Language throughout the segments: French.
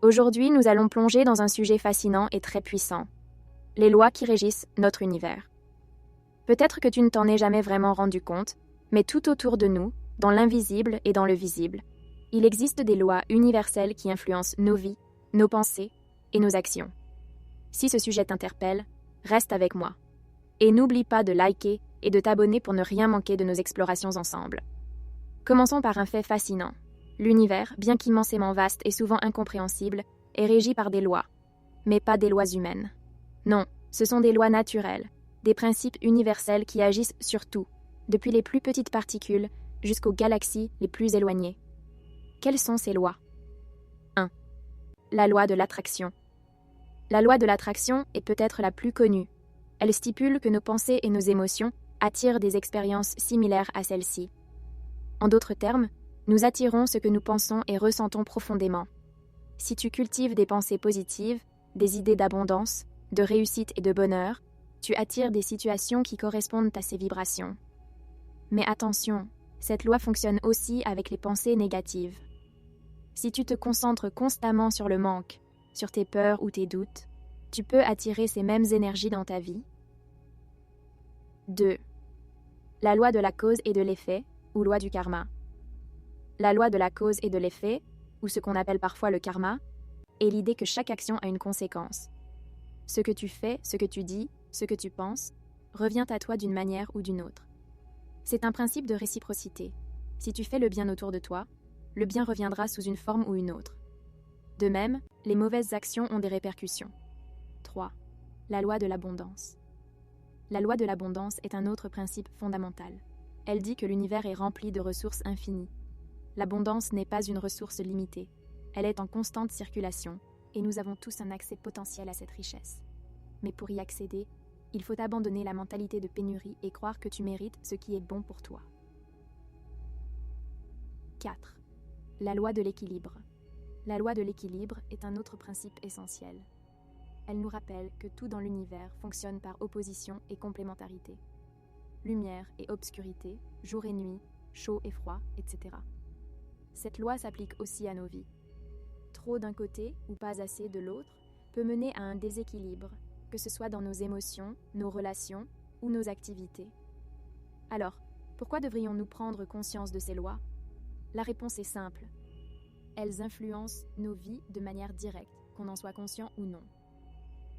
Aujourd'hui, nous allons plonger dans un sujet fascinant et très puissant. Les lois qui régissent notre univers. Peut-être que tu ne t'en es jamais vraiment rendu compte, mais tout autour de nous, dans l'invisible et dans le visible, il existe des lois universelles qui influencent nos vies, nos pensées et nos actions. Si ce sujet t'interpelle, reste avec moi. Et n'oublie pas de liker et de t'abonner pour ne rien manquer de nos explorations ensemble. Commençons par un fait fascinant. L'univers, bien qu'immensément vaste et souvent incompréhensible, est régi par des lois, mais pas des lois humaines. Non, ce sont des lois naturelles, des principes universels qui agissent sur tout, depuis les plus petites particules jusqu'aux galaxies les plus éloignées. Quelles sont ces lois ? 1. La loi de l'attraction. La loi de l'attraction est peut-être la plus connue. Elle stipule que nos pensées et nos émotions attirent des expériences similaires à celles-ci. En d'autres termes, nous attirons ce que nous pensons et ressentons profondément. Si tu cultives des pensées positives, des idées d'abondance, de réussite et de bonheur, tu attires des situations qui correspondent à ces vibrations. Mais attention, cette loi fonctionne aussi avec les pensées négatives. Si tu te concentres constamment sur le manque, sur tes peurs ou tes doutes, tu peux attirer ces mêmes énergies dans ta vie. 2. La loi de la cause et de l'effet, ou loi du karma. La loi de la cause et de l'effet, ou ce qu'on appelle parfois le karma, est l'idée que chaque action a une conséquence. Ce que tu fais, ce que tu dis, ce que tu penses, revient à toi d'une manière ou d'une autre. C'est un principe de réciprocité. Si tu fais le bien autour de toi, le bien reviendra sous une forme ou une autre. De même, les mauvaises actions ont des répercussions. 3. La loi de l'abondance. La loi de l'abondance est un autre principe fondamental. Elle dit que l'univers est rempli de ressources infinies. L'abondance n'est pas une ressource limitée. Elle est en constante circulation, et nous avons tous un accès potentiel à cette richesse. Mais pour y accéder, il faut abandonner la mentalité de pénurie et croire que tu mérites ce qui est bon pour toi. 4. La loi de l'équilibre. La loi de l'équilibre est un autre principe essentiel. Elle nous rappelle que tout dans l'univers fonctionne par opposition et complémentarité. Lumière et obscurité, jour et nuit, chaud et froid, etc. Cette loi s'applique aussi à nos vies. Trop d'un côté ou pas assez de l'autre peut mener à un déséquilibre, que ce soit dans nos émotions, nos relations ou nos activités. Alors, pourquoi devrions-nous prendre conscience de ces lois ? La réponse est simple. Elles influencent nos vies de manière directe, qu'on en soit conscient ou non.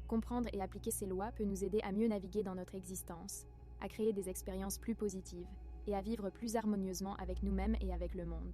Comprendre et appliquer ces lois peut nous aider à mieux naviguer dans notre existence, à créer des expériences plus positives et à vivre plus harmonieusement avec nous-mêmes et avec le monde.